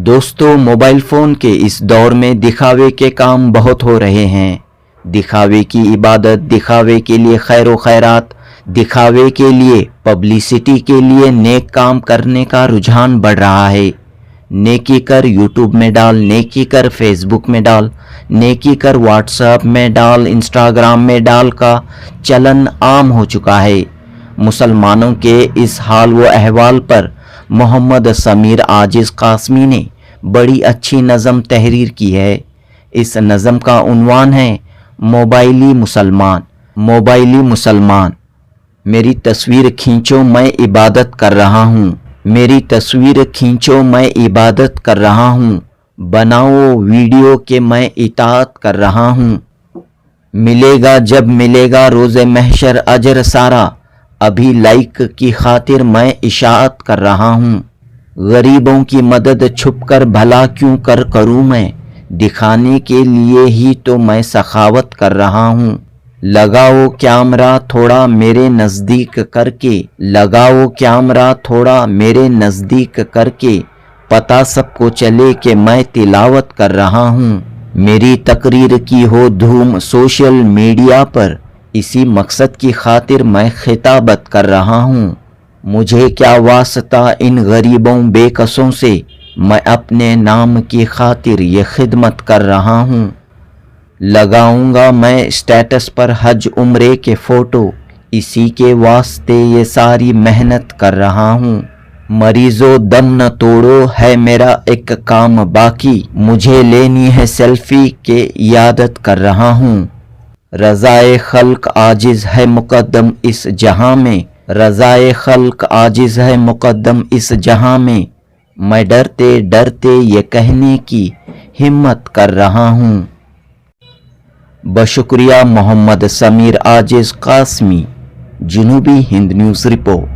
दोस्तों, mobile phone के इस दौर में दिखावे के काम बहुत हो रहे हैं। दिखावे की इबादत, दिखावे के लिए खैर व खैरात, दिखावे के लिए पब्लिसिटी के लिए नेक काम करने का रुझान बढ़ रहा है। नेकी कर यूट्यूब में डाल, नेकी कर फेसबुक में डाल, नेकी कर व्हाट्सएप में डाल, इंस्टाग्राम में डाल का चलन आम हो चुका है। मुसलमानों के इस हाल व अहवाल पर मोहम्मद समीर आजिज़ कासमी ने बड़ी अच्छी नज़म तहरीर की है। इस नज़म का उन्वान है मोबाइली मुसलमान। मोबाइली मुसलमान। मेरी तस्वीर खींचो मैं इबादत कर रहा हूँ, मेरी तस्वीर खींचो मैं इबादत कर रहा हूँ, बनाओ वीडियो के मैं इताअत कर रहा हूँ। मिलेगा जब मिलेगा रोज़े महशर अजर सारा, अभी लाइक की खातिर मैं इशाअत कर रहा हूँ। गरीबों की मदद छुपकर भला क्यों करूँ मैं, दिखाने के लिए ही तो मैं सखावत कर रहा हूँ। लगाओ कैमरा थोड़ा मेरे नज़दीक करके, लगाओ कैमरा थोड़ा मेरे नज़दीक करके, पता सबको चले कि मैं तिलावत कर रहा हूँ। मेरी तकरीर की हो धूम सोशल मीडिया पर, इसी मकसद की खातिर मैं खिताबत कर रहा हूँ। मुझे क्या वास्ता इन गरीबों बेकसों से, मैं अपने नाम की खातिर ये खिदमत कर रहा हूँ। लगाऊंगा मैं स्टेटस पर हज उम्रे के फ़ोटो, इसी के वास्ते ये सारी मेहनत कर रहा हूँ। मरीज़ो दम न तोड़ो है मेरा एक काम बाकी, मुझे लेनी है सेल्फी के इयादत कर रहा हूँ। रज़ाए खल्क आजिज़ है मुक़द्दम इस जहां में, रज़ाए खल्क आजिज़ है मुक़द्दम इस जहां में, मैं डरते डरते ये कहने की हिम्मत कर रहा हूँ। बशुक्रिया मोहम्मद समीर आजिज़ कासमी, जनूबी हिंद न्यूज़ रिपोर्ट।